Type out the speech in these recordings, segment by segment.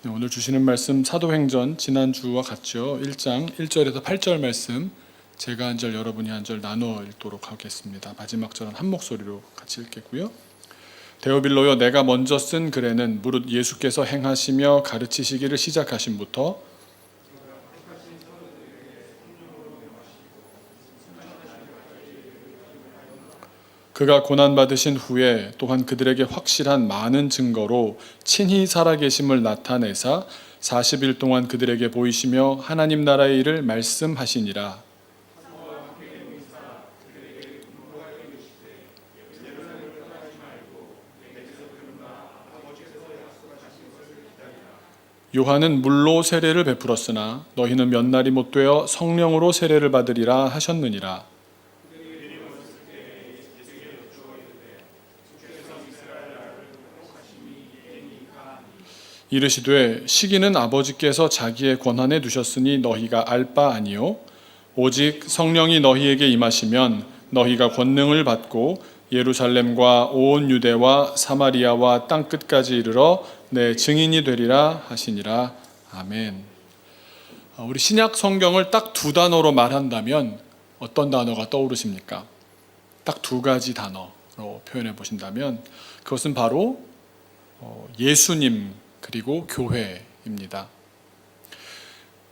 네, 오늘 주시는 말씀 사도행전 지난주와 같죠. 1장 1절에서 8절 말씀 제가 한 절 여러분이 한 절 나눠 읽도록 하겠습니다. 마지막 절은 한 목소리로 같이 읽겠고요. 데오빌로여, 내가 먼저 쓴 글에는 무릇 예수께서 행하시며 가르치시기를 시작하심부터 그가 고난받으신 후에 또한 그들에게 확실한 많은 증거로 친히 살아계심을 나타내사 40일 동안 그들에게 보이시며 하나님 나라의 일을 말씀하시니라. 요한은 물로 세례를 베풀었으나 너희는 몇 날이 못 되어 성령으로 세례를 받으리라 하셨느니라. 이르시되 시기는 아버지께서 자기의 권한에 두셨으니 너희가 알 바 아니요 오직 성령이 너희에게 임하시면 너희가 권능을 받고 예루살렘과 온 유대와 사마리아와 땅 끝까지 이르러 내 증인이 되리라 하시니라. 아멘. 우리 신약 성경을 딱 두 단어로 말한다면 어떤 단어가 떠오르십니까? 딱 두 가지 단어로 표현해 보신다면 그것은 바로 예수님 그리고 교회입니다.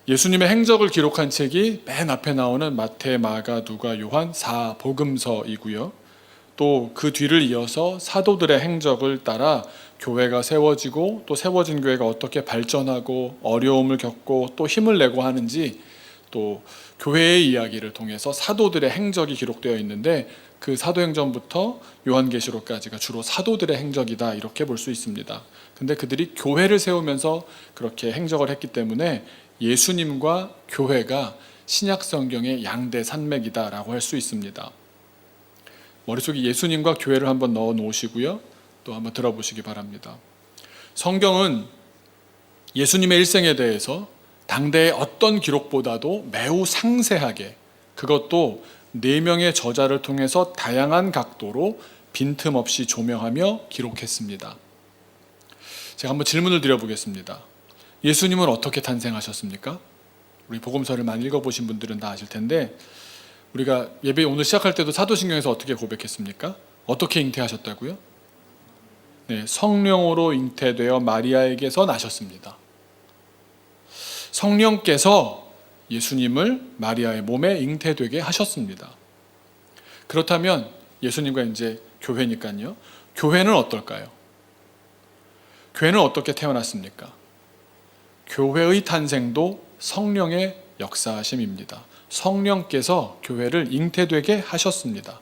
예수님의 행적을 기록한 책이 맨 앞에 나오는 마태, 마가, 누가, 요한 4복음서이고요. 또 그 뒤를 이어서 사도들의 행적을 따라 교회가 세워지고 또 세워진 교회가 어떻게 발전하고 어려움을 겪고 또 힘을 내고 하는지 또 교회의 이야기를 통해서 사도들의 행적이 기록되어 있는데 그 사도행전부터 요한계시록까지가 주로 사도들의 행적이다 이렇게 볼 수 있습니다. 근데 그들이 교회를 세우면서 그렇게 행적을 했기 때문에 예수님과 교회가 신약 성경의 양대 산맥이다라고 할 수 있습니다. 머릿속에 예수님과 교회를 한번 넣어 놓으시고요. 또 한번 들어보시기 바랍니다. 성경은 예수님의 일생에 대해서 당대의 어떤 기록보다도 매우 상세하게, 그것도 4명의 저자를 통해서 다양한 각도로 빈틈없이 조명하며 기록했습니다. 제가 한번 질문을 드려보겠습니다. 예수님은 어떻게 탄생하셨습니까? 우리 복음서를 많이 읽어보신 분들은 다 아실 텐데 우리가 예배 오늘 시작할 때도 사도신경에서 어떻게 고백했습니까? 어떻게 잉태하셨다고요? 네, 성령으로 잉태되어 마리아에게서 나셨습니다. 성령께서 예수님을 마리아의 몸에 잉태되게 하셨습니다. 그렇다면 예수님과 이제 교회니까요. 교회는 어떨까요? 교회는 어떻게 태어났습니까? 교회의 탄생도 성령의 역사하심입니다. 성령께서 교회를 잉태되게 하셨습니다.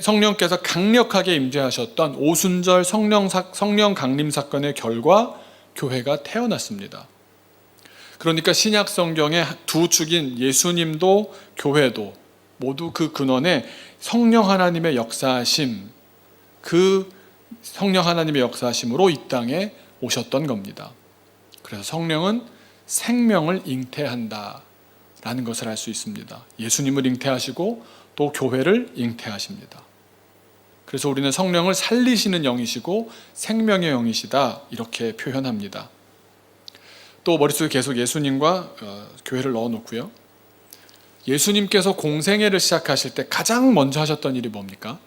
성령께서 강력하게 임재하셨던 오순절 성령 강림 사건의 결과 교회가 태어났습니다. 그러니까 신약 성경의 두 축인 예수님도 교회도 모두 그 근원에 성령 하나님의 역사하심, 그 성령 하나님의 역사하심으로 이 땅에 오셨던 겁니다. 그래서 성령은 생명을 잉태한다 라는 것을 알 수 있습니다. 예수님을 잉태하시고 또 교회를 잉태하십니다. 그래서 우리는 성령을 살리시는 영이시고 생명의 영이시다 이렇게 표현합니다. 또 머릿속에 계속 예수님과 교회를 넣어놓고요. 예수님께서 공생애를 시작하실 때 가장 먼저 하셨던 일이 뭡니까?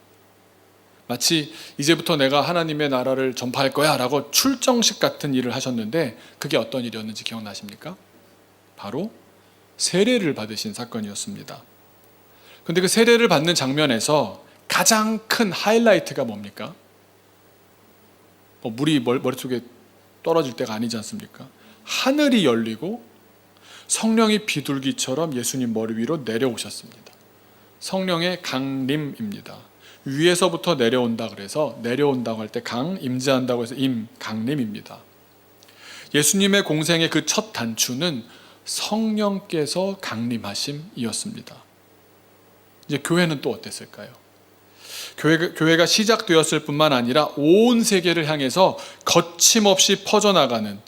마치 이제부터 내가 하나님의 나라를 전파할 거야 라고 출정식 같은 일을 하셨는데 그게 어떤 일이었는지 기억나십니까? 바로 세례를 받으신 사건이었습니다. 그런데 그 세례를 받는 장면에서 가장 큰 하이라이트가 뭡니까? 물이 머릿속에 떨어질 때가 아니지 않습니까? 하늘이 열리고 성령이 비둘기처럼 예수님 머리 위로 내려오셨습니다. 성령의 강림입니다. 위에서부터 내려온다 그래서 내려온다고 할 때 강, 임재한다고 해서 강림입니다. 예수님의 공생의 그 첫 단추는 성령께서 강림하심이었습니다. 이제 교회는 또 어땠을까요? 교회가 시작되었을 뿐만 아니라 온 세계를 향해서 거침없이 퍼져나가는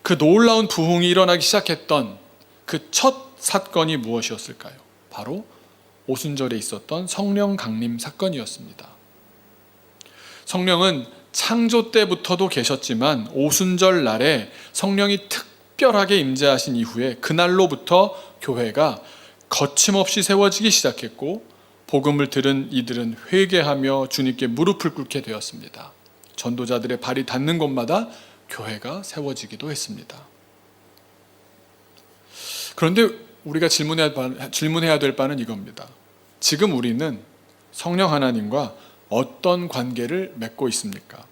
그 놀라운 부흥이 일어나기 시작했던 그 첫 사건이 무엇이었을까요? 바로 오순절에 있었던 성령 강림 사건이었습니다. 성령은 창조 때부터도 계셨지만 오순절 날에 성령이 특별하게 임재하신 이후에 그날로부터 교회가 거침없이 세워지기 시작했고 복음을 들은 이들은 회개하며 주님께 무릎을 꿇게 되었습니다. 전도자들의 발이 닿는 곳마다 교회가 세워지기도 했습니다. 그런데 우리가 질문해야 될 바는 이겁니다. 지금 우리는 성령 하나님과 어떤 관계를 맺고 있습니까?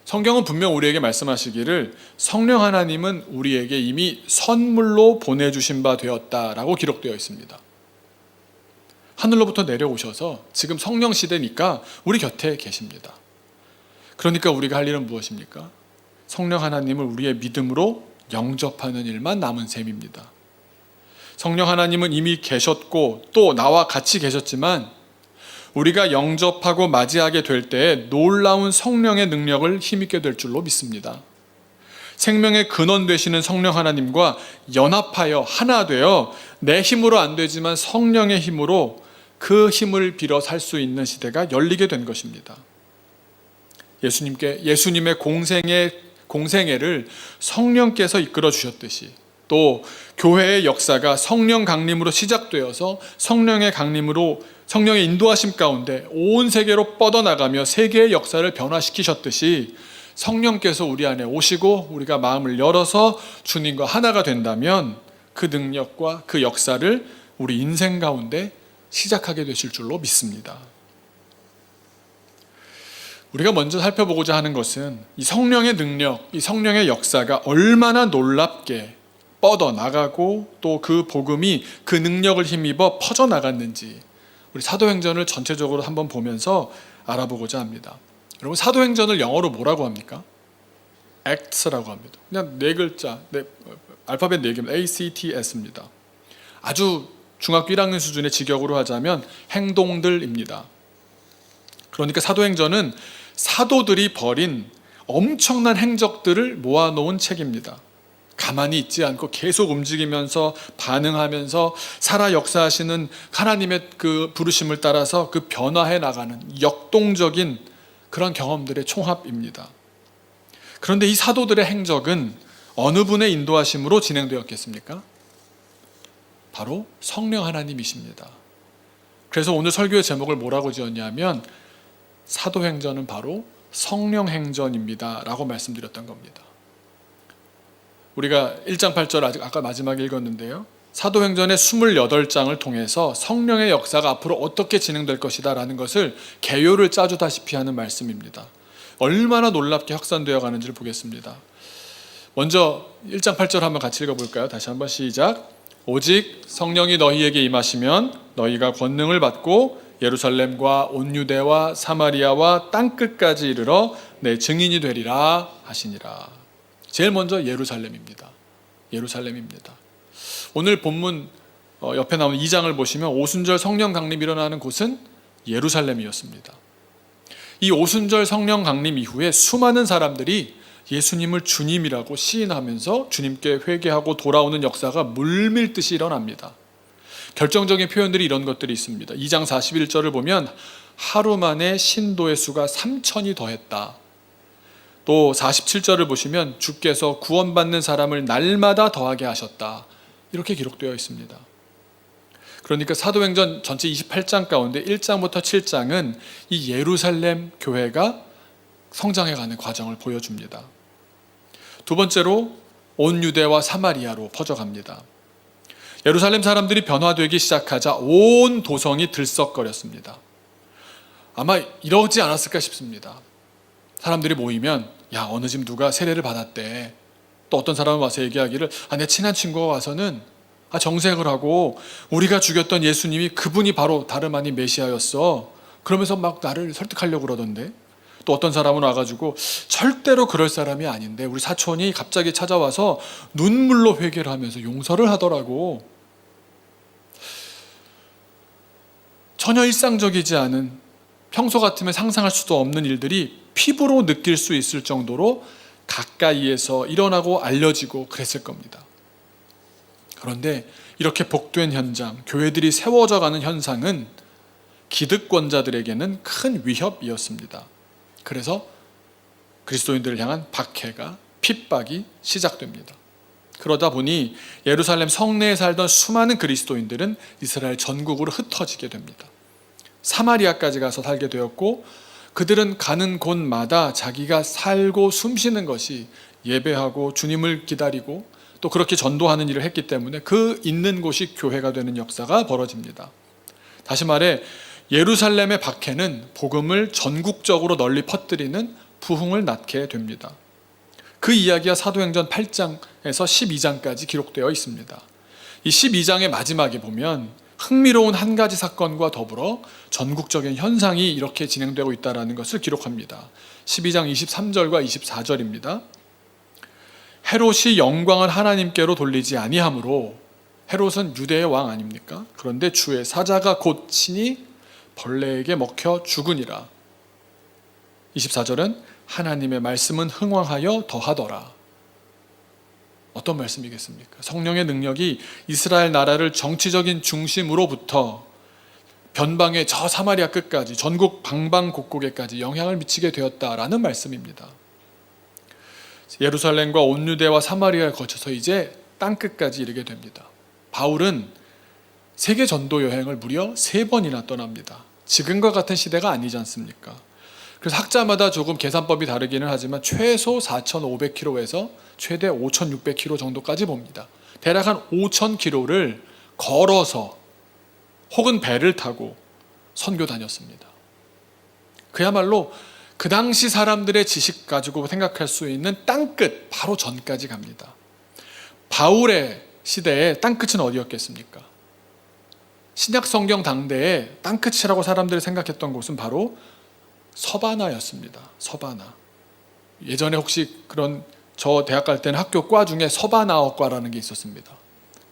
성경은 분명 우리에게 말씀하시기를 성령 하나님은 우리에게 이미 선물로 보내주신 바 되었다라고 기록되어 있습니다. 하늘로부터 내려오셔서 지금 성령 시대니까 우리 곁에 계십니다. 그러니까 우리가 할 일은 무엇입니까? 성령 하나님을 우리의 믿음으로 영접하는 일만 남은 셈입니다. 성령 하나님은 이미 계셨고 또 나와 같이 계셨지만 우리가 영접하고 맞이하게 될 때에 놀라운 성령의 능력을 힘입게 될 줄로 믿습니다. 생명의 근원 되시는 성령 하나님과 연합하여 하나 되어 내 힘으로 안 되지만 성령의 힘으로 그 힘을 빌어 살 수 있는 시대가 열리게 된 것입니다. 예수님의 공생애를 성령께서 이끌어 주셨듯이 또 교회의 역사가 성령 강림으로 시작되어서 성령의 인도하심 가운데 온 세계로 뻗어나가며 세계의 역사를 변화시키셨듯이 성령께서 우리 안에 오시고 우리가 마음을 열어서 주님과 하나가 된다면 그 능력과 그 역사를 우리 인생 가운데 시작하게 되실 줄로 믿습니다. 우리가 먼저 살펴보고자 하는 것은 이 성령의 능력, 이 성령의 역사가 얼마나 놀랍게 뻗어나가고 또 그 복음이 그 능력을 힘입어 퍼져나갔는지 우리 사도행전을 전체적으로 한번 보면서 알아보고자 합니다. 여러분, 사도행전을 영어로 뭐라고 합니까? Acts라고 합니다. 그냥 네 글자, 알파벳 4개입니다. ACTS입니다. 아주 중학교 1학년 수준의 직역으로 하자면 행동들입니다. 그러니까 사도행전은 사도들이 벌인 엄청난 행적들을 모아놓은 책입니다. 가만히 있지 않고 계속 움직이면서 반응하면서 살아 역사하시는 하나님의 그 부르심을 따라서 그 변화해 나가는 역동적인 그런 경험들의 총합입니다. 그런데 이 사도들의 행적은 어느 분의 인도하심으로 진행되었겠습니까? 바로 성령 하나님이십니다. 그래서 오늘 설교의 제목을 뭐라고 지었냐면 사도행전은 바로 성령행전입니다 라고 말씀드렸던 겁니다. 우리가 1장 8절 아까 마지막에 읽었는데요, 사도행전의 28장을 통해서 성령의 역사가 앞으로 어떻게 진행될 것이다 라는 것을 개요를 짜주다시피 하는 말씀입니다. 얼마나 놀랍게 확산되어 가는지를 보겠습니다. 먼저 1장 8절 한번 같이 읽어볼까요? 다시 한번 시작. 오직 성령이 너희에게 임하시면 너희가 권능을 받고 예루살렘과 온 유대와 사마리아와 땅끝까지 이르러 내 증인이 되리라 하시니라. 제일 먼저 예루살렘입니다. 오늘 본문 옆에 나오는 2장을 보시면 오순절 성령 강림이 일어나는 곳은 예루살렘이었습니다. 이 오순절 성령 강림 이후에 수많은 사람들이 예수님을 주님이라고 시인하면서 주님께 회개하고 돌아오는 역사가 물밀듯이 일어납니다. 결정적인 표현들이 이런 것들이 있습니다. 2장 41절을 보면 하루 만에 신도의 수가 3,000이 더했다. 또 47절을 보시면 주께서 구원받는 사람을 날마다 더하게 하셨다. 이렇게 기록되어 있습니다. 그러니까 사도행전 전체 28장 가운데 1장부터 7장은 이 예루살렘 교회가 성장해가는 과정을 보여줍니다. 두 번째로 온 유대와 사마리아로 퍼져갑니다. 예루살렘 사람들이 변화되기 시작하자 온 도성이 들썩거렸습니다. 아마 이러지 않았을까 싶습니다. 사람들이 모이면 야, 어느 집 누가 세례를 받았대. 또 어떤 사람은 와서 얘기하기를 내 친한 친구가 와서는 정색을 하고 우리가 죽였던 예수님이 그분이 바로 다름 아닌 메시아였어. 그러면서 막 나를 설득하려고 그러던데. 또 어떤 사람은 와가지고 절대로 그럴 사람이 아닌데 우리 사촌이 갑자기 찾아와서 눈물로 회개를 하면서 용서를 하더라고. 전혀 일상적이지 않은, 평소 같으면 상상할 수도 없는 일들이 피부로 느낄 수 있을 정도로 가까이에서 일어나고 알려지고 그랬을 겁니다. 그런데 이렇게 복된 현장, 교회들이 세워져가는 현상은 기득권자들에게는 큰 위협이었습니다. 그래서 그리스도인들을 향한 박해가, 핍박이 시작됩니다. 그러다 보니 예루살렘 성내에 살던 수많은 그리스도인들은 이스라엘 전국으로 흩어지게 됩니다. 사마리아까지 가서 살게 되었고, 그들은 가는 곳마다 자기가 살고 숨쉬는 것이 예배하고 주님을 기다리고 또 그렇게 전도하는 일을 했기 때문에 그 있는 곳이 교회가 되는 역사가 벌어집니다. 다시 말해 예루살렘의 박해는 복음을 전국적으로 널리 퍼뜨리는 부흥을 낳게 됩니다. 그 이야기가 사도행전 8장에서 12장까지 기록되어 있습니다. 이 12장의 마지막에 보면 흥미로운 한 가지 사건과 더불어 전국적인 현상이 이렇게 진행되고 있다는 것을 기록합니다. 12장 23절과 24절입니다. 헤롯이 영광을 하나님께로 돌리지 아니하므로, 헤롯은 유대의 왕 아닙니까? 그런데 주의 사자가 곧 친히 벌레에게 먹혀 죽으니라. 24절은 하나님의 말씀은 흥왕하여 더하더라. 어떤 말씀이겠습니까? 성령의 능력이 이스라엘 나라를 정치적인 중심으로부터 변방의 저 사마리아 끝까지, 전국 방방곡곡에까지 영향을 미치게 되었다라는 말씀입니다. 예루살렘과 온 유대와 사마리아를 거쳐서 이제 땅끝까지 이르게 됩니다. 바울은 세계 전도 여행을 무려 3번이나 떠납니다. 지금과 같은 시대가 아니지 않습니까? 그래서 학자마다 조금 계산법이 다르기는 하지만 최소 4,500km에서 최대 5,600km 정도까지 봅니다. 대략 한 5,000km를 걸어서 혹은 배를 타고 선교 다녔습니다. 그야말로 그 당시 사람들의 지식 가지고 생각할 수 있는 땅끝 바로 전까지 갑니다. 바울의 시대에 땅끝은 어디였겠습니까? 신약 성경 당대에 땅끝이라고 사람들이 생각했던 곳은 바로 서바나였습니다. 서바나. 예전에 혹시 그런, 저 대학 갈 때는 학교 과 중에 서바나어과라는 게 있었습니다.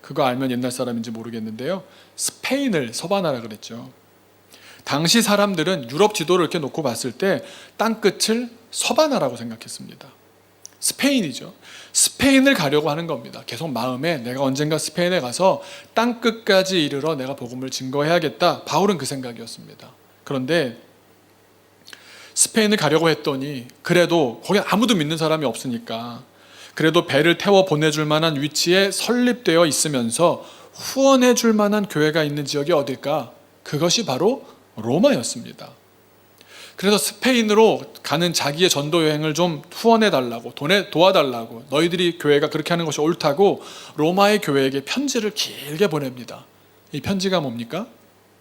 그거 알면 옛날 사람인지 모르겠는데요, 스페인을 서바나라 그랬죠. 당시 사람들은 유럽 지도를 이렇게 놓고 봤을 때 땅끝을 서바나라고 생각했습니다. 스페인이죠. 스페인을 가려고 하는 겁니다. 계속 마음에 내가 언젠가 스페인에 가서 땅끝까지 이르러 내가 복음을 증거해야겠다. 바울은 그 생각이었습니다. 그런데 스페인을 가려고 했더니 그래도 거기 아무도 믿는 사람이 없으니까 그래도 배를 태워 보내줄 만한 위치에 설립되어 있으면서 후원해 줄 만한 교회가 있는 지역이 어딜까? 그것이 바로 로마였습니다. 그래서 스페인으로 가는 자기의 전도 여행을 좀 후원해 달라고, 도와달라고, 너희들이 교회가 그렇게 하는 것이 옳다고 로마의 교회에게 편지를 길게 보냅니다. 이 편지가 뭡니까?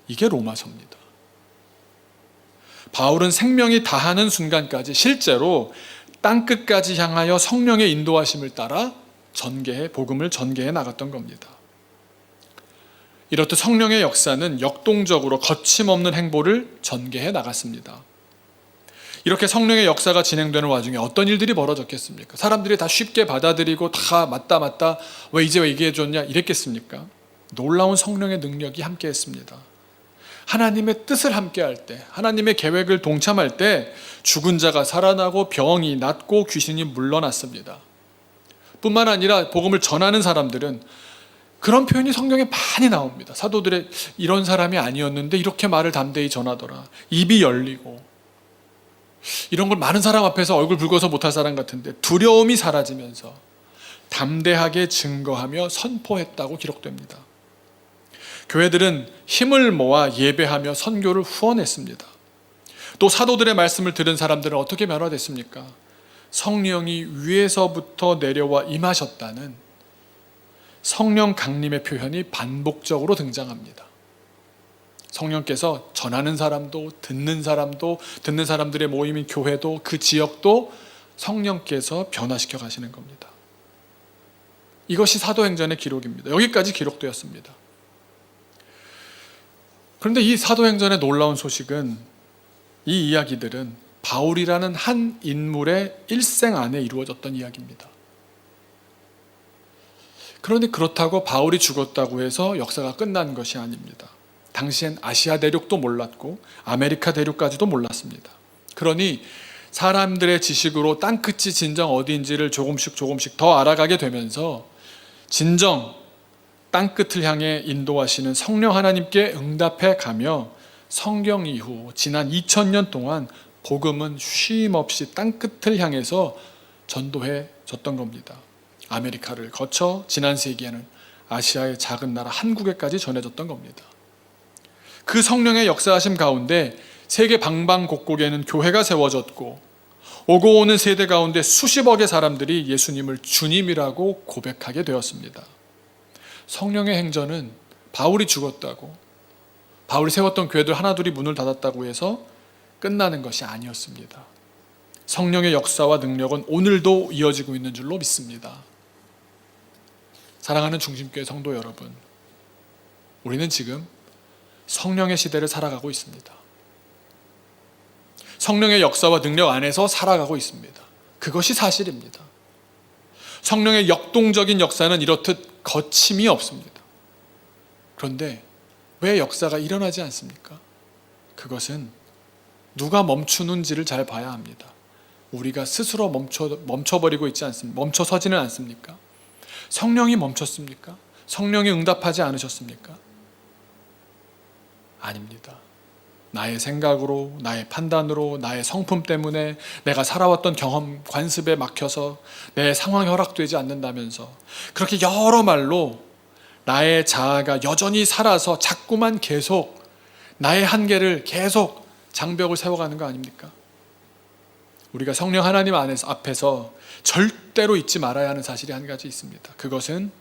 이게 로마서입니다. 바울은 생명이 다하는 순간까지 실제로 땅끝까지 향하여 성령의 인도하심을 따라 복음을 전개해 나갔던 겁니다. 이렇듯 성령의 역사는 역동적으로 거침없는 행보를 전개해 나갔습니다. 이렇게 성령의 역사가 진행되는 와중에 어떤 일들이 벌어졌겠습니까? 사람들이 다 쉽게 받아들이고 다 맞다 왜 이제 얘기해 줬냐 이랬겠습니까? 놀라운 성령의 능력이 함께했습니다. 하나님의 뜻을 함께할 때, 하나님의 계획을 동참할 때 죽은 자가 살아나고 병이 낫고 귀신이 물러났습니다. 뿐만 아니라 복음을 전하는 사람들은 그런 표현이 성경에 많이 나옵니다. 사도들의 이런 사람이 아니었는데 이렇게 말을 담대히 전하더라. 입이 열리고, 이런 걸 많은 사람 앞에서 얼굴 붉어서 못할 사람 같은데 두려움이 사라지면서 담대하게 증거하며 선포했다고 기록됩니다. 교회들은 힘을 모아 예배하며 선교를 후원했습니다. 또 사도들의 말씀을 들은 사람들은 어떻게 변화됐습니까? 성령이 위에서부터 내려와 임하셨다는 성령 강림의 표현이 반복적으로 등장합니다. 성령께서 전하는 사람도 듣는 사람들의 모임인 교회도 그 지역도 성령께서 변화시켜 가시는 겁니다. 이것이 사도행전의 기록입니다. 여기까지 기록되었습니다. 그런데 이 사도행전의 놀라운 소식은, 이 이야기들은 바울이라는 한 인물의 일생 안에 이루어졌던 이야기입니다. 그런데 그렇다고 바울이 죽었다고 해서 역사가 끝난 것이 아닙니다. 당시엔 아시아 대륙도 몰랐고 아메리카 대륙까지도 몰랐습니다. 그러니 사람들의 지식으로 땅끝이 진정 어디인지를 조금씩 더 알아가게 되면서 진정 땅끝을 향해 인도하시는 성령 하나님께 응답해 가며 성경 이후 지난 2000년 동안 복음은 쉼 없이 땅끝을 향해서 전도해 졌던 겁니다. 아메리카를 거쳐 지난 세기에는 아시아의 작은 나라 한국에까지 전해졌던 겁니다. 그 성령의 역사하심 가운데 세계 방방곡곡에는 교회가 세워졌고 오고 오는 세대 가운데 수십억의 사람들이 예수님을 주님이라고 고백하게 되었습니다. 성령의 행전은 바울이 죽었다고, 바울이 세웠던 교회들 하나둘이 문을 닫았다고 해서 끝나는 것이 아니었습니다. 성령의 역사와 능력은 오늘도 이어지고 있는 줄로 믿습니다. 사랑하는 중심교회 성도 여러분, 우리는 지금 성령의 시대를 살아가고 있습니다. 성령의 역사와 능력 안에서 살아가고 있습니다. 그것이 사실입니다. 성령의 역동적인 역사는 이렇듯 거침이 없습니다. 그런데 왜 역사가 일어나지 않습니까? 그것은 누가 멈추는지를 잘 봐야 합니다. 우리가 스스로 멈춰버리고 있지 않습니까? 멈춰서지는 않습니까? 성령이 멈췄습니까? 성령이 응답하지 않으셨습니까? 아닙니다. 나의 생각으로, 나의 판단으로, 나의 성품 때문에 내가 살아왔던 경험, 관습에 막혀서 내 상황이 허락되지 않는다면서 그렇게 여러 말로 나의 자아가 여전히 살아서 자꾸만 계속 나의 한계를 계속 장벽을 세워가는 거 아닙니까? 우리가 성령 하나님 앞에서 절대로 잊지 말아야 하는 사실이 한 가지 있습니다. 그것은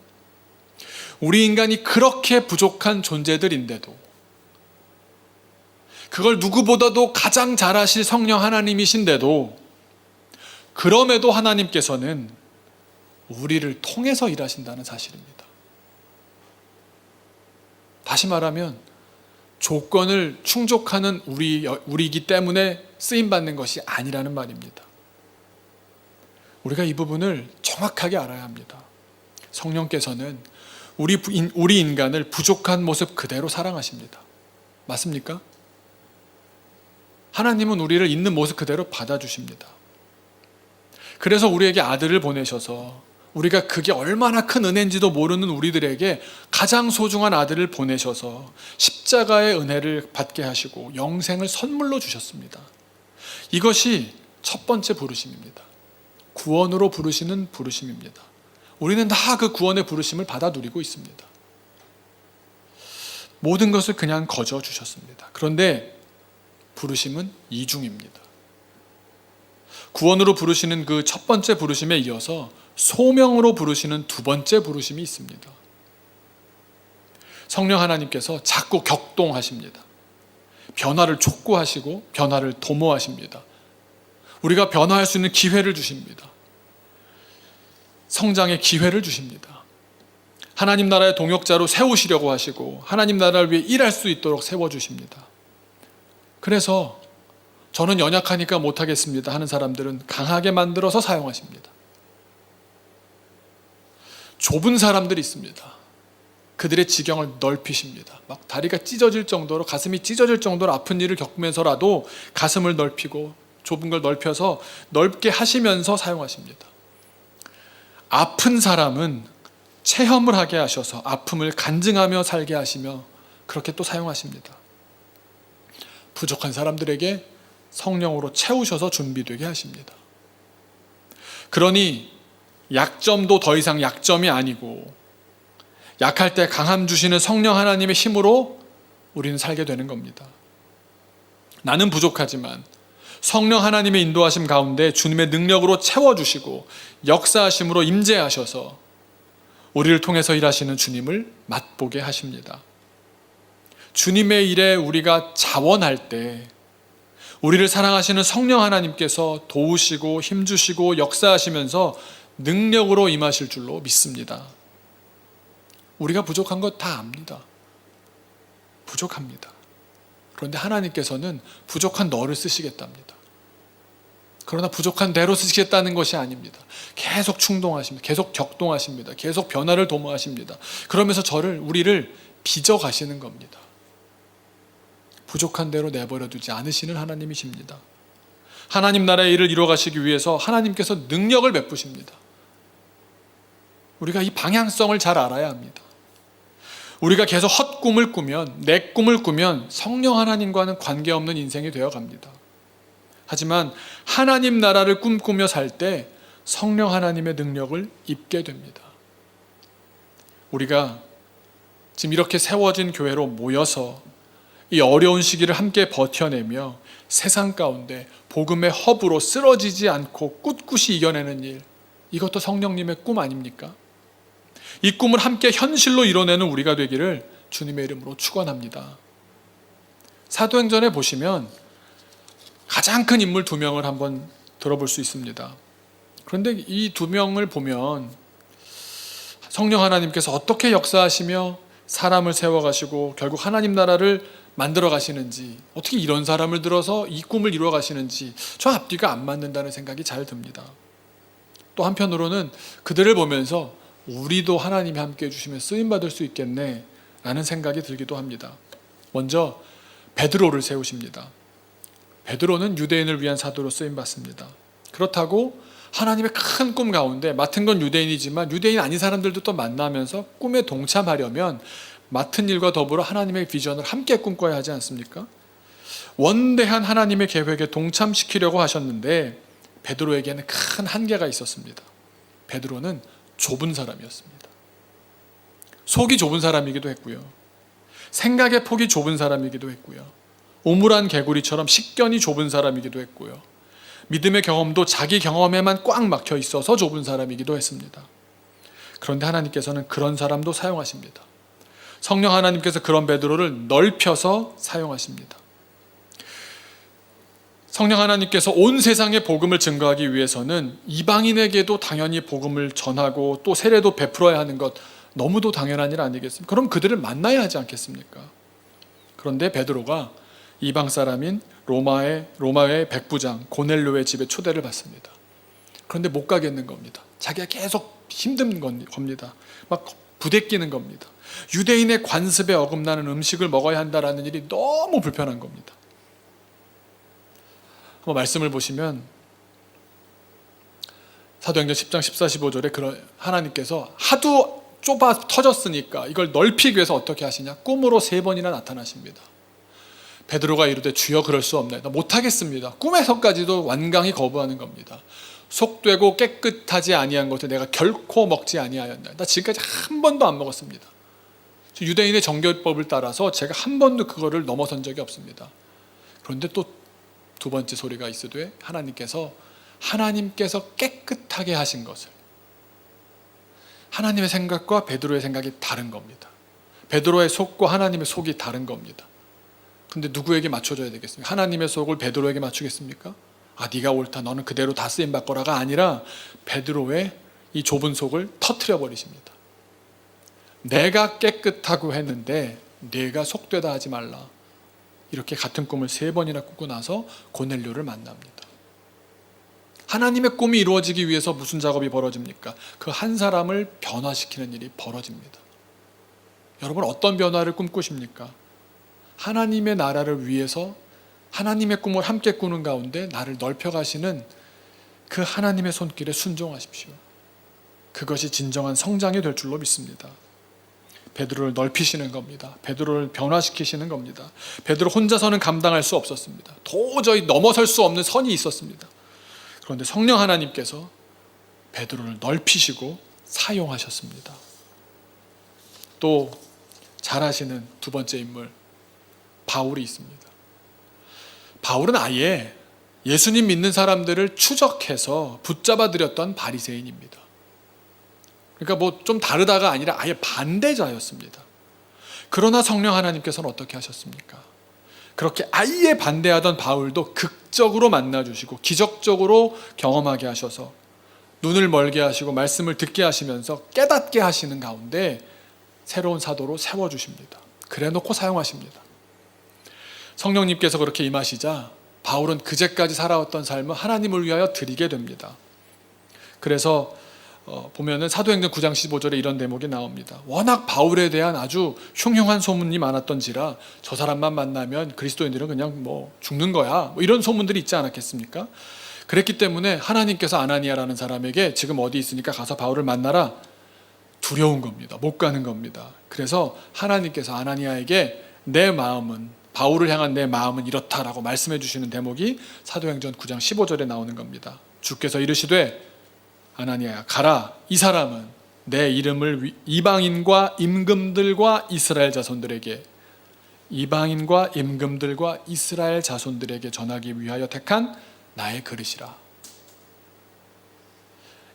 우리 인간이 그렇게 부족한 존재들인데도, 그걸 누구보다도 가장 잘하실 성령 하나님이신데도, 그럼에도 하나님께서는 우리를 통해서 일하신다는 사실입니다. 다시 말하면 조건을 충족하는 우리이기 때문에 쓰임받는 것이 아니라는 말입니다. 우리가 이 부분을 정확하게 알아야 합니다. 성령께서는 우리 인간을 부족한 모습 그대로 사랑하십니다. 맞습니까? 하나님은 우리를 있는 모습 그대로 받아주십니다. 그래서 우리에게 아들을 보내셔서 우리가 그게 얼마나 큰 은혜인지도 모르는 우리들에게 가장 소중한 아들을 보내셔서 십자가의 은혜를 받게 하시고 영생을 선물로 주셨습니다. 이것이 첫 번째 부르심입니다. 구원으로 부르시는 부르심입니다. 우리는 다 그 구원의 부르심을 받아 누리고 있습니다. 모든 것을 그냥 거저 주셨습니다. 그런데 부르심은 이중입니다. 구원으로 부르시는 그 첫 번째 부르심에 이어서 소명으로 부르시는 두 번째 부르심이 있습니다. 성령 하나님께서 자꾸 격동하십니다. 변화를 촉구하시고 변화를 도모하십니다. 우리가 변화할 수 있는 기회를 주십니다. 성장의 기회를 주십니다. 하나님 나라의 동역자로 세우시려고 하시고 하나님 나라를 위해 일할 수 있도록 세워주십니다. 그래서 저는 연약하니까 못하겠습니다 하는 사람들은 강하게 만들어서 사용하십니다. 좁은 사람들이 있습니다. 그들의 지경을 넓히십니다. 막 다리가 찢어질 정도로, 가슴이 찢어질 정도로 아픈 일을 겪으면서라도 가슴을 넓히고 좁은 걸 넓혀서 넓게 하시면서 사용하십니다. 아픈 사람은 체험을 하게 하셔서 아픔을 간증하며 살게 하시며 그렇게 또 사용하십니다. 부족한 사람들에게 성령으로 채우셔서 준비되게 하십니다. 그러니 약점도 더 이상 약점이 아니고 약할 때 강함 주시는 성령 하나님의 힘으로 우리는 살게 되는 겁니다. 나는 부족하지만 성령 하나님의 인도하심 가운데 주님의 능력으로 채워주시고 역사하심으로 임재하셔서 우리를 통해서 일하시는 주님을 맛보게 하십니다. 주님의 일에 우리가 자원할 때 우리를 사랑하시는 성령 하나님께서 도우시고 힘주시고 역사하시면서 능력으로 임하실 줄로 믿습니다. 우리가 부족한 것 다 압니다. 부족합니다. 그런데 하나님께서는 부족한 너를 쓰시겠답니다. 그러나 부족한 대로 쓰시겠다는 것이 아닙니다. 계속 충동하십니다. 계속 격동하십니다. 계속 변화를 도모하십니다. 그러면서 우리를 빚어 가시는 겁니다. 부족한 대로 내버려 두지 않으시는 하나님이십니다. 하나님 나라의 일을 이루어 가시기 위해서 하나님께서 능력을 베푸십니다. 우리가 이 방향성을 잘 알아야 합니다. 우리가 계속 헛꿈을 꾸면, 내 꿈을 꾸면 성령 하나님과는 관계없는 인생이 되어갑니다. 하지만 하나님 나라를 꿈꾸며 살 때 성령 하나님의 능력을 입게 됩니다. 우리가 지금 이렇게 세워진 교회로 모여서 이 어려운 시기를 함께 버텨내며 세상 가운데 복음의 허브로 쓰러지지 않고 꿋꿋이 이겨내는 일, 이것도 성령님의 꿈 아닙니까? 이 꿈을 함께 현실로 이뤄내는 우리가 되기를 주님의 이름으로 축원합니다. 사도행전에 보시면 가장 큰 인물 두 명을 한번 들어볼 수 있습니다. 그런데 이 두 명을 보면 성령 하나님께서 어떻게 역사하시며 사람을 세워가시고 결국 하나님 나라를 만들어 가시는지, 어떻게 이런 사람을 들어서 이 꿈을 이루어 가시는지 저 앞뒤가 안 맞는다는 생각이 잘 듭니다. 또 한편으로는 그들을 보면서 우리도 하나님이 함께 해주시면 쓰임받을 수 있겠네 라는 생각이 들기도 합니다. 먼저 베드로를 세우십니다. 베드로는 유대인을 위한 사도로 쓰임받습니다. 그렇다고 하나님의 큰 꿈 가운데 맡은 건 유대인이지만 유대인 아닌 사람들도 또 만나면서 꿈에 동참하려면 맡은 일과 더불어 하나님의 비전을 함께 꿈꿔야 하지 않습니까? 원대한 하나님의 계획에 동참시키려고 하셨는데 베드로에게는 큰 한계가 있었습니다. 베드로는 좁은 사람이었습니다. 속이 좁은 사람이기도 했고요. 생각의 폭이 좁은 사람이기도 했고요. 우물안 개구리처럼 식견이 좁은 사람이기도 했고요. 믿음의 경험도 자기 경험에만 꽉 막혀 있어서 좁은 사람이기도 했습니다. 그런데 하나님께서는 그런 사람도 사용하십니다. 성령 하나님께서 그런 베드로를 넓혀서 사용하십니다. 성령 하나님께서 온 세상에 복음을 증거하기 위해서는 이방인에게도 당연히 복음을 전하고 또 세례도 베풀어야 하는 것, 너무도 당연한 일 아니겠습니까? 그럼 그들을 만나야 하지 않겠습니까? 그런데 베드로가 이방 사람인 로마의 백부장 고넬료의 집에 초대를 받습니다. 그런데 못 가겠는 겁니다. 자기가 계속 힘든 겁니다. 막 부대끼는 겁니다. 유대인의 관습에 어긋나는 음식을 먹어야 한다라는 일이 너무 불편한 겁니다. 한번 말씀을 보시면 사도행전 10장 14, 15절에 그런 하나님께서 하도 좁아 터졌으니까 이걸 넓히기 위해서 어떻게 하시냐? 꿈으로 3번이나 나타나십니다. 베드로가 이르되 주여 그럴 수 없나이다. 못하겠습니다. 꿈에서까지도 완강히 거부하는 겁니다. 속되고 깨끗하지 아니한 것을 내가 결코 먹지 아니하였나이다. 나 지금까지 한 번도 안 먹었습니다. 유대인의 정결법을 따라서 제가 한 번도 그거를 넘어선 적이 없습니다. 그런데 또 두 번째 소리가 있으되 하나님께서 깨끗하게 하신 것을, 하나님의 생각과 베드로의 생각이 다른 겁니다. 베드로의 속과 하나님의 속이 다른 겁니다. 근데 누구에게 맞춰줘야 되겠습니까? 하나님의 속을 베드로에게 맞추겠습니까? 아, 네가 옳다, 너는 그대로 다 쓰임받거라가 아니라 베드로의 이 좁은 속을 터트려 버리십니다. 내가 깨끗하고 했는데 네가 속되다 하지 말라. 이렇게 같은 꿈을 3번이나 꾸고 나서 고넬료를 만납니다. 하나님의 꿈이 이루어지기 위해서 무슨 작업이 벌어집니까? 그 한 사람을 변화시키는 일이 벌어집니다. 여러분, 어떤 변화를 꿈꾸십니까? 하나님의 나라를 위해서 하나님의 꿈을 함께 꾸는 가운데 나를 넓혀가시는 그 하나님의 손길에 순종하십시오. 그것이 진정한 성장이 될 줄로 믿습니다. 베드로를 넓히시는 겁니다. 베드로를 변화시키시는 겁니다. 베드로 혼자서는 감당할 수 없었습니다. 도저히 넘어설 수 없는 선이 있었습니다. 그런데 성령 하나님께서 베드로를 넓히시고 사용하셨습니다. 또 잘하시는 두 번째 인물 바울이 있습니다. 바울은 아예 예수님 믿는 사람들을 추적해서 붙잡아들였던 바리새인입니다. 그러니까 뭐 좀 다르다가 아니라 아예 반대자였습니다. 그러나 성령 하나님께서는 어떻게 하셨습니까? 그렇게 아예 반대하던 바울도 극적으로 만나주시고 기적적으로 경험하게 하셔서 눈을 멀게 하시고 말씀을 듣게 하시면서 깨닫게 하시는 가운데 새로운 사도로 세워주십니다. 그래 놓고 사용하십니다. 성령님께서 그렇게 임하시자 바울은 그제까지 살아왔던 삶을 하나님을 위하여 드리게 됩니다. 그래서 보면은 사도행전 9장 15절에 이런 대목이 나옵니다. 워낙 바울에 대한 아주 흉흉한 소문이 많았던지라 저 사람만 만나면 그리스도인들은 그냥 뭐 죽는 거야, 뭐 이런 소문들이 있지 않았겠습니까? 그랬기 때문에 하나님께서 아나니아라는 사람에게 지금 어디 있으니까 가서 바울을 만나라, 두려운 겁니다. 못 가는 겁니다. 그래서 하나님께서 아나니아에게 내 마음은 바울을 향한 내 마음은 이렇다라고 말씀해 주시는 대목이 사도행전 9장 15절에 나오는 겁니다. 주께서 이르시되 아나니아야 가라. 이 사람은 내 이름을 이방인과 임금들과 이스라엘 자손들에게 전하기 위하여 택한 나의 그릇이라.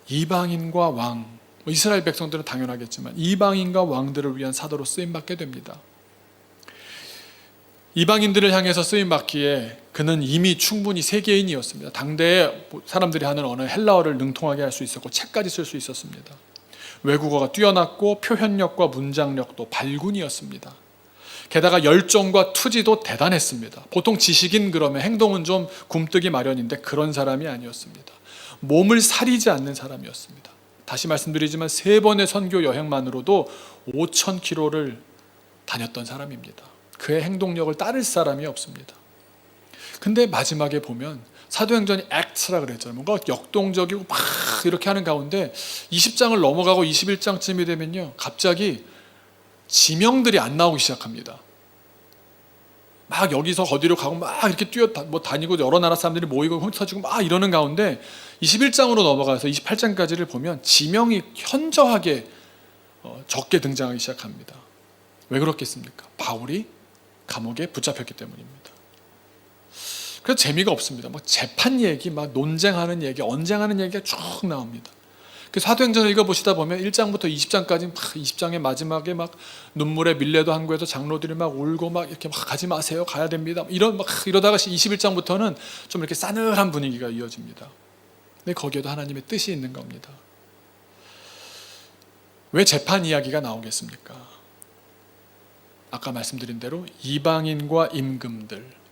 이방인과 왕, 이스라엘 백성들은 당연하겠지만 이방인과 왕들을 위한 사도로 쓰임받게 됩니다. 이방인들을 향해서 쓰임받기에 그는 이미 충분히 세계인이었습니다. 당대의 사람들이 하는 언어 헬라어를 능통하게 할 수 있었고 책까지 쓸 수 있었습니다. 외국어가 뛰어났고 표현력과 문장력도 발군이었습니다. 게다가 열정과 투지도 대단했습니다. 보통 지식인 그러면 행동은 좀 굼뜨기 마련인데 그런 사람이 아니었습니다. 몸을 사리지 않는 사람이었습니다. 다시 말씀드리지만 3번의 선교 여행만으로도 5,000km를 다녔던 사람입니다. 그의 행동력을 따를 사람이 없습니다. 근데 마지막에 보면 사도행전이 액트라 그랬잖아요. 뭔가 역동적이고 막 이렇게 하는 가운데 20장을 넘어가고 21장쯤이 되면요, 갑자기 지명들이 안 나오기 시작합니다. 막 여기서 어디로 가고 막 이렇게 다니고 여러 나라 사람들이 모이고 흩어지고 막 이러는 가운데 21장으로 넘어가서 28장까지를 보면 지명이 현저하게 적게 등장하기 시작합니다. 왜 그렇겠습니까? 바울이 감옥에 붙잡혔기 때문입니다. 그래서 재미가 없습니다. 막 재판 얘기, 막 논쟁하는 얘기, 언쟁하는 얘기가 쭉 나옵니다. 그 사도행전을 읽어보시다 보면 1장부터 20장까지 20장의 마지막에 막 눈물의 밀레도 항구에서 장로들이 막 울고 막 이렇게 막 가지 마세요, 가야 됩니다. 이러다가 21장부터는 좀 이렇게 싸늘한 분위기가 이어집니다. 근데 거기에도 하나님의 뜻이 있는 겁니다. 왜 재판 이야기가 나오겠습니까? 아까 말씀드린 대로 이방인과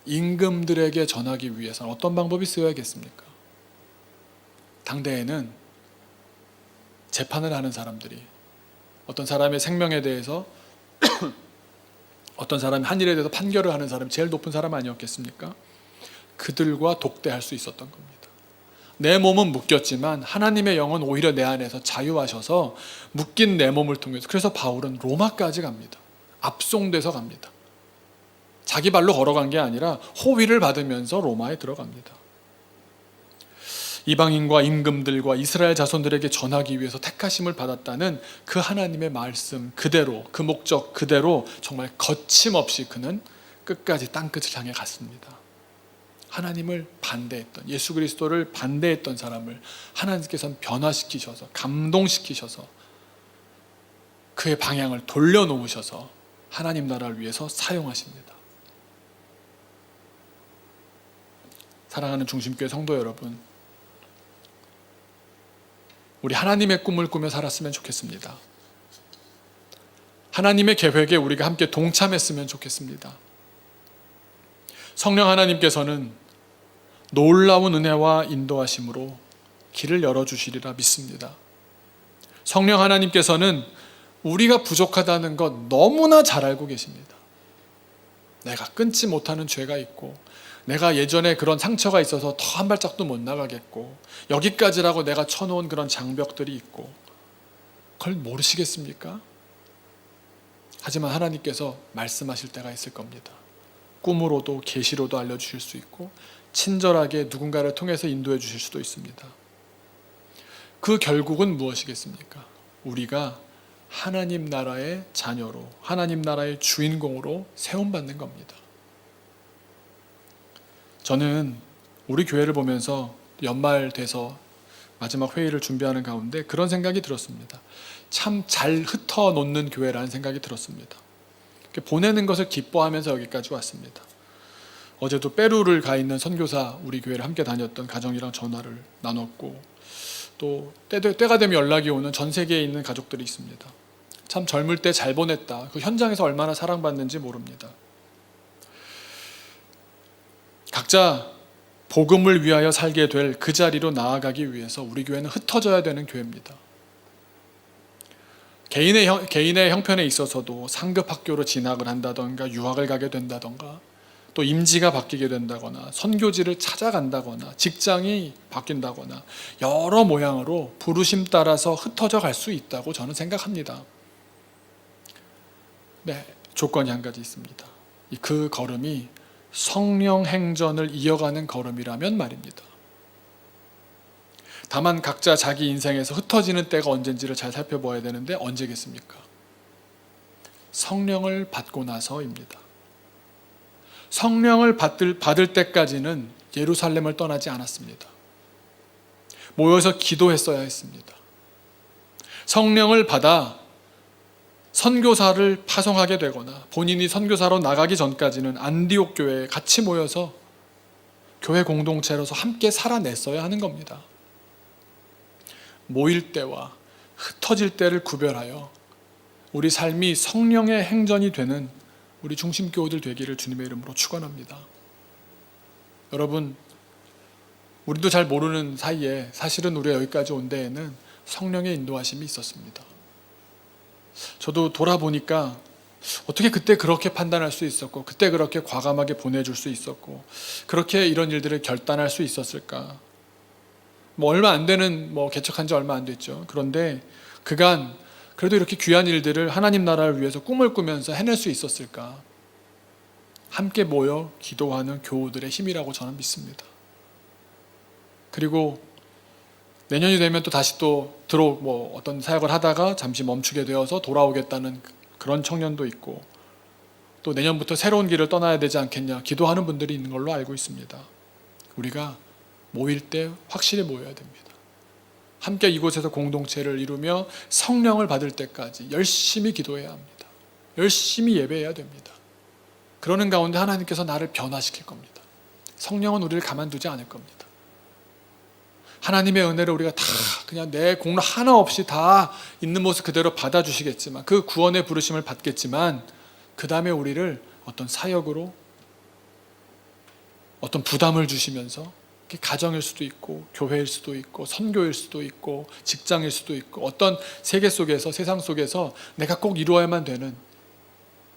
임금들에게 전하기 위해서는 어떤 방법이 쓰여야겠습니까? 당대에는 재판을 하는 사람들이 어떤 사람의 생명에 대해서 어떤 사람이 한 일에 대해서 판결을 하는 사람이 제일 높은 사람 아니었겠습니까? 그들과 독대할 수 있었던 겁니다. 내 몸은 묶였지만 하나님의 영은 오히려 내 안에서 자유하셔서 묶인 내 몸을 통해서, 그래서 바울은 로마까지 갑니다. 압송돼서 갑니다. 자기 발로 걸어간 게 아니라 호위를 받으면서 로마에 들어갑니다. 이방인과 임금들과 이스라엘 자손들에게 전하기 위해서 택하심을 받았다는 그 하나님의 말씀 그대로, 그 목적 그대로 정말 거침없이 그는 끝까지 땅끝을 향해 갔습니다. 하나님을 반대했던, 예수 그리스도를 반대했던 사람을 하나님께서는 변화시키셔서, 감동시키셔서 그의 방향을 돌려놓으셔서 하나님 나라를 위해서 사용하십니다. 사랑하는 중심교회 성도 여러분, 우리 하나님의 꿈을 꾸며 살았으면 좋겠습니다. 하나님의 계획에 우리가 함께 동참했으면 좋겠습니다. 성령 하나님께서는 놀라운 은혜와 인도하심으로 길을 열어주시리라 믿습니다. 성령 하나님께서는 우리가 부족하다는 것 너무나 잘 알고 계십니다. 내가 끊지 못하는 죄가 있고, 내가 예전에 그런 상처가 있어서 더 한 발짝도 못 나가겠고, 여기까지라고 내가 쳐놓은 그런 장벽들이 있고, 그걸 모르시겠습니까? 하지만 하나님께서 말씀하실 때가 있을 겁니다. 꿈으로도 계시로도 알려주실 수 있고, 친절하게 누군가를 통해서 인도해 주실 수도 있습니다. 그 결국은 무엇이겠습니까? 우리가 하나님 나라의 자녀로, 하나님 나라의 주인공으로 세움받는 겁니다. 저는 우리 교회를 보면서 연말 돼서 마지막 회의를 준비하는 가운데 그런 생각이 들었습니다. 참 잘 흩어놓는 교회라는 생각이 들었습니다. 보내는 것을 기뻐하면서 여기까지 왔습니다. 어제도 페루를 가 있는 선교사, 우리 교회를 함께 다녔던 가정이랑 전화를 나눴고, 또 때가 되면 연락이 오는 전 세계에 있는 가족들이 있습니다. 참 젊을 때 잘 보냈다. 그 현장에서 얼마나 사랑받는지 모릅니다. 각자 복음을 위하여 살게 될 그 자리로 나아가기 위해서 우리 교회는 흩어져야 되는 교회입니다. 개인의 형편에 있어서도 상급 학교로 진학을 한다던가, 유학을 가게 된다던가, 또 임지가 바뀌게 된다거나, 선교지를 찾아간다거나, 직장이 바뀐다거나, 여러 모양으로 부르심 따라서 흩어져 갈 수 있다고 저는 생각합니다. 네, 조건이 한 가지 있습니다. 그 걸음이 성령 행전을 이어가는 걸음이라면 말입니다. 다만 각자 자기 인생에서 흩어지는 때가 언젠지를 잘 살펴봐야 되는데 언제겠습니까? 성령을 받고 나서입니다. 성령을 받을 때까지는 예루살렘을 떠나지 않았습니다. 모여서 기도했어야 했습니다. 성령을 받아 선교사를 파송하게 되거나 본인이 선교사로 나가기 전까지는 안디옥 교회에 같이 모여서 교회 공동체로서 함께 살아냈어야 하는 겁니다. 모일 때와 흩어질 때를 구별하여 우리 삶이 성령의 행전이 되는 우리 중심교우들 되기를 주님의 이름으로 축원합니다. 여러분, 우리도 잘 모르는 사이에 사실은 우리가 여기까지 온 데에는 성령의 인도하심이 있었습니다. 저도 돌아보니까 어떻게 그때 그렇게 판단할 수 있었고, 그때 그렇게 과감하게 보내줄 수 있었고, 그렇게 이런 일들을 결단할 수 있었을까? 얼마 안 되는, 개척한 지 얼마 안 됐죠. 그런데 그간 그래도 이렇게 귀한 일들을 하나님 나라를 위해서 꿈을 꾸면서 해낼 수 있었을까? 함께 모여 기도하는 교우들의 힘이라고 저는 믿습니다. 그리고 내년이 되면 또 다시 어떤 사역을 하다가 잠시 멈추게 되어서 돌아오겠다는 그런 청년도 있고, 또 내년부터 새로운 길을 떠나야 되지 않겠냐 기도하는 분들이 있는 걸로 알고 있습니다. 우리가 모일 때 확실히 모여야 됩니다. 함께 이곳에서 공동체를 이루며 성령을 받을 때까지 열심히 기도해야 합니다. 열심히 예배해야 됩니다. 그러는 가운데 하나님께서 나를 변화시킬 겁니다. 성령은 우리를 가만두지 않을 겁니다. 하나님의 은혜를 우리가 다 그냥 내 공로 하나 없이 다 있는 모습 그대로 받아주시겠지만, 그 구원의 부르심을 받겠지만, 그 다음에 우리를 어떤 사역으로 어떤 부담을 주시면서, 가정일 수도 있고 교회일 수도 있고 선교일 수도 있고 직장일 수도 있고, 어떤 세계 속에서, 세상 속에서 내가 꼭 이루어야만 되는,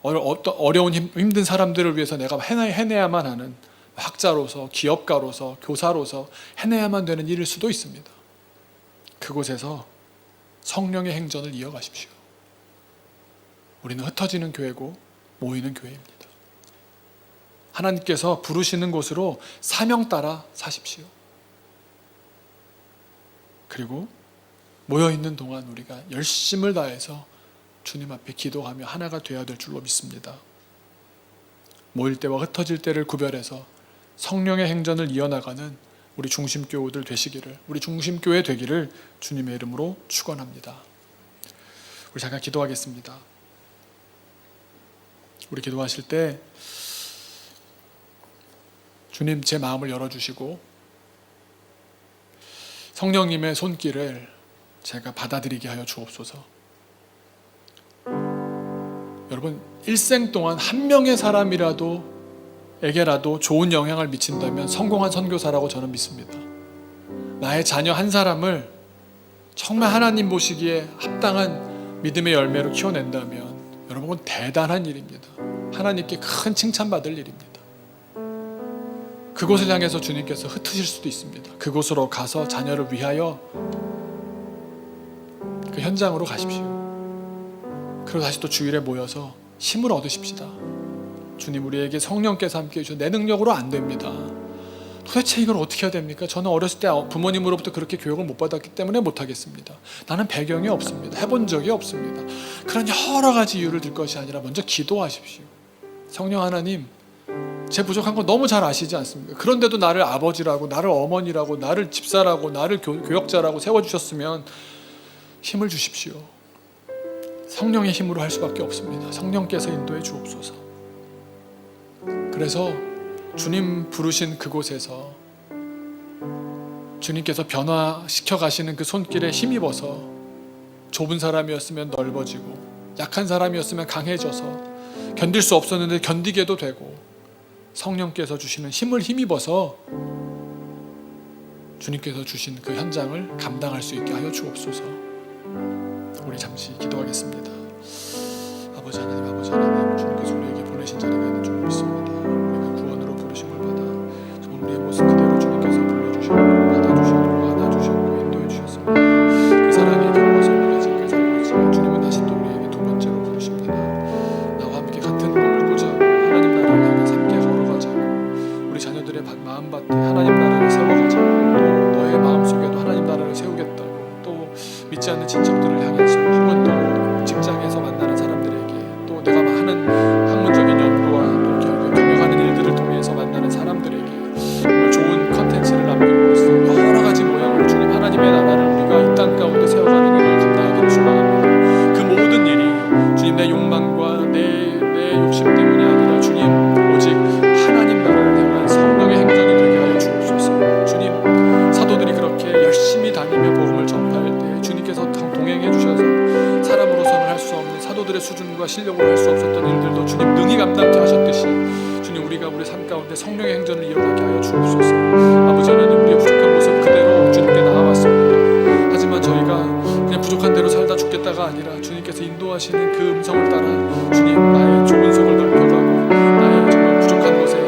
어려운 힘든 사람들을 위해서 내가 해내야만 하는, 학자로서, 기업가로서, 교사로서 해내야만 되는 일일 수도 있습니다. 그곳에서 성령의 행전을 이어가십시오. 우리는 흩어지는 교회고 모이는 교회입니다. 하나님께서 부르시는 곳으로 사명 따라 사십시오. 그리고 모여있는 동안 우리가 열심을 다해서 주님 앞에 기도하며 하나가 되어야 될 줄로 믿습니다. 모일 때와 흩어질 때를 구별해서 성령의 행전을 이어나가는 우리 중심교우들 되시기를, 우리 중심교회 되기를 주님의 이름으로 축원합니다. 우리 잠깐 기도하겠습니다. 우리 기도하실 때 주님, 제 마음을 열어주시고 성령님의 손길을 제가 받아들이게 하여 주옵소서. 여러분, 일생 동안 한 명의 사람에게라도 좋은 영향을 미친다면 성공한 선교사라고 저는 믿습니다. 나의 자녀 한 사람을 정말 하나님 보시기에 합당한 믿음의 열매로 키워낸다면 여러분, 그건 대단한 일입니다. 하나님께 큰 칭찬받을 일입니다. 그곳을 향해서 주님께서 흩으실 수도 있습니다. 그곳으로 가서 자녀를 위하여 그 현장으로 가십시오. 그리고 다시 또 주일에 모여서 힘을 얻으십시다. 주님, 우리에게 성령께서 함께 해주셔서 내 능력으로 안 됩니다. 도대체 이걸 어떻게 해야 됩니까? 저는 어렸을 때 부모님으로부터 그렇게 교육을 못 받았기 때문에 못하겠습니다. 나는 배경이 없습니다. 해본 적이 없습니다. 그런 여러 가지 이유를 들 것이 아니라 먼저 기도하십시오. 성령 하나님, 제 부족한 거 너무 잘 아시지 않습니까? 그런데도 나를 아버지라고, 나를 어머니라고, 나를 집사라고, 나를 교역자라고 세워주셨으면 힘을 주십시오. 성령의 힘으로 할 수밖에 없습니다. 성령께서 인도해 주옵소서. 그래서 주님 부르신 그곳에서 주님께서 변화시켜 가시는 그 손길에 힘입어서 좁은 사람이었으면 넓어지고, 약한 사람이었으면 강해져서, 견딜 수 없었는데 견디게도 되고, 성령께서 주시는 힘을 힘입어서 주님께서 주신 그 현장을 감당할 수 있게 하여 주옵소서. 우리 잠시 기도하겠습니다. 아버지 하나님, 주님께서 우리에게 보내신 자리가 있는 줄 믿습니다. 우리가 구원으로 부르심을 받아 정말 우리의 모습 그대로 주님께서 불러주시고 받아주시고 안아주시고 인도해 주셨습니다. 그 사랑의 경험에서 우리가 지금까지 살고 있지만 주님은 다시 또 우리에게 두 번째로 부르십니다. 나와 함께 같은 꿈을 꾸자 하나님 나라 친척들을 향해서 혹은 또 직장에서 만나는 사람들에게 또 내가 하는 학문적인 연구와 또 경영하는 일들을 통해서 만나는 사람들에게 정말 좋은 컨텐츠를 남김으로써 여러 가지 모양으로 주님 하나님의 나라를 우리가 이 땅 가운데 세워가는 일을 감당하기를 소망합니다. 그 모든 일이 주님 내 욕망과 내 욕심 때문이 아니라 주님 오직 하나님 나라를 향한 성령의 행전이 되게 하여 주옵소서. 주님 사도들이 그렇게 열심히 다니며 복음을 전파할 때 주님께서 동행해 주셔서 사람으로서는 할 수 없는 사도들의 수준과 실력으로 할 수 없었던 일들도 주님 능히 감당케 하셨듯이 주님 우리가 우리 삶 가운데 성령의 행전을 이어가게 하여 주옵소서. 아버지 하나님 우리의 부족한 모습 그대로 주님께 나아왔습니다. 하지만 저희가 그냥 부족한 대로 살다 죽겠다가 아니라 주님께서 인도하시는 그 음성을 따라 주님 나의 좁은 속을 넓혀가고 나의 정말 부족한 것에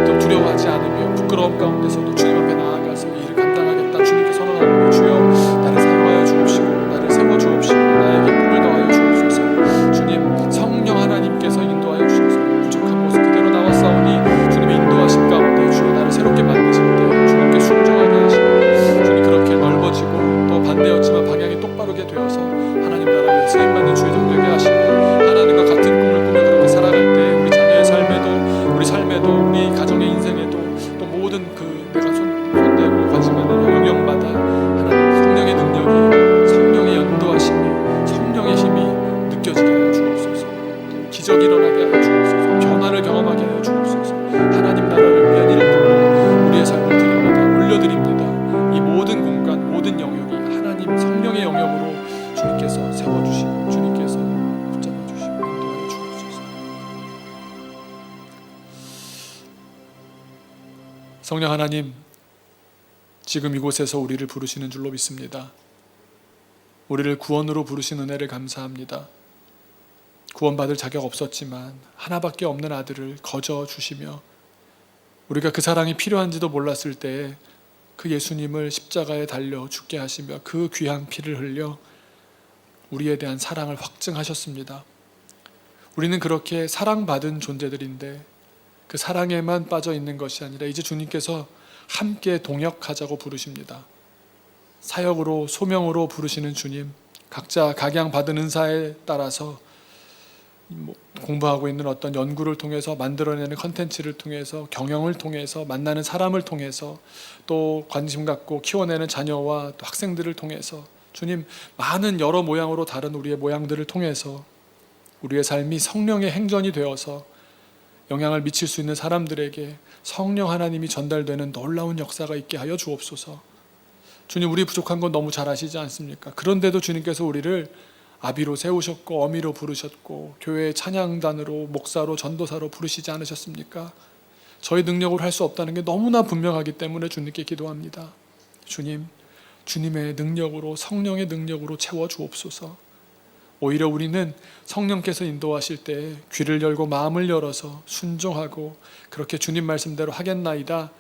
또 두려워하지 않으며 부끄러움 가운데서도 주님 앞에 나아가서 이 일을 감당하겠다 주님께 선언하고 주여 나를 사용하여 주옵시고 나를 세워 주옵시고 나에게 꿈을 더하여 주옵소서. 주님 성령 하나님께서 인도하여 주셔서 부족한 모습 그대로 나왔사오니 주님의 인도하심 가운데 주여 나를 새롭게 만드실 때 주님께 순종하게 하시고 주님 그렇게 넓어지고 또 반대였지만 방향이 똑바르게 되어서 하나님 나라에 쓰임받는 주의적 되게 하시고 하나님과 같은 꿈을 꾸며 그렇게 살아갈 때 우리 자녀의 삶에도 우리 삶에도 우리 가정의 인생에도 또 모든 그 내가 손대고 관심 갖는 영역마다 하나님 성령의 능력이 성령의 연도하심이 성령의 힘이 느껴지게 하여 주옵소서. 기적이 일어나게 하여 주옵소서. 변화를 경험하게 하여 주옵소서. 하나님 나라를 위한 일을 듣고 우리의 삶을 드립니다. 올려드립니다. 이 모든 공간 모든 영역이 하나님 성령의 영역으로 주님께서 세워주시고 주님께서 붙잡아주시고 인도하여 주옵소서. 성령 하나님 지금 이곳에서 우리를 부르시는 줄로 믿습니다. 우리를 구원으로 부르신 은혜를 감사합니다. 구원받을 자격 없었지만 하나밖에 없는 아들을 거저 주시며 우리가 그 사랑이 필요한지도 몰랐을 때에 그 예수님을 십자가에 달려 죽게 하시며 그 귀한 피를 흘려 우리에 대한 사랑을 확증하셨습니다. 우리는 그렇게 사랑받은 존재들인데 그 사랑에만 빠져 있는 것이 아니라 이제 주님께서 함께 동역하자고 부르십니다. 사역으로 소명으로 부르시는 주님, 각자 각양 받은 은사에 따라서 공부하고 있는 어떤 연구를 통해서 만들어내는 컨텐츠를 통해서 경영을 통해서 만나는 사람을 통해서 또 관심 갖고 키워내는 자녀와 또 학생들을 통해서 주님 많은 여러 모양으로 다른 우리의 모양들을 통해서 우리의 삶이 성령의 행전이 되어서 영향을 미칠 수 있는 사람들에게 성령 하나님이 전달되는 놀라운 역사가 있게 하여 주옵소서. 주님 우리 부족한 건 너무 잘 아시지 않습니까? 그런데도 주님께서 우리를 아비로 세우셨고 어미로 부르셨고 교회의 찬양단으로 목사로 전도사로 부르시지 않으셨습니까? 저희 능력으로 할 수 없다는 게 너무나 분명하기 때문에 주님께 기도합니다. 주님, 주님의 능력으로 성령의 능력으로 채워 주옵소서. 오히려 우리는 성령께서 인도하실 때 귀를 열고 마음을 열어서 순종하고 그렇게 주님 말씀대로 하겠나이다.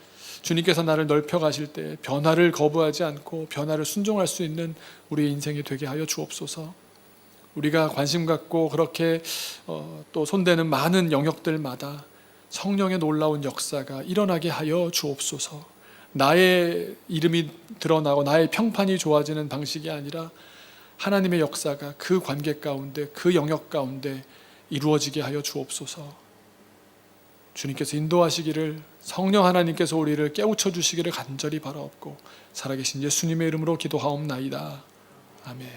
주님께서 나를 넓혀 가실 때 변화를 거부하지 않고 변화를 순종할 수 있는 우리의 인생이 되게 하여 주옵소서. 우리가 관심 갖고 그렇게 또 손대는 많은 영역들마다 성령의 놀라운 역사가 일어나게 하여 주옵소서. 나의 이름이 드러나고 나의 평판이 좋아지는 방식이 아니라 하나님의 역사가 그 관계 가운데 그 영역 가운데 이루어지게 하여 주옵소서. 주님께서 인도하시기를 성령 하나님께서 우리를 깨우쳐 주시기를 간절히 바라옵고 살아계신 예수님의 이름으로 기도하옵나이다. 아멘.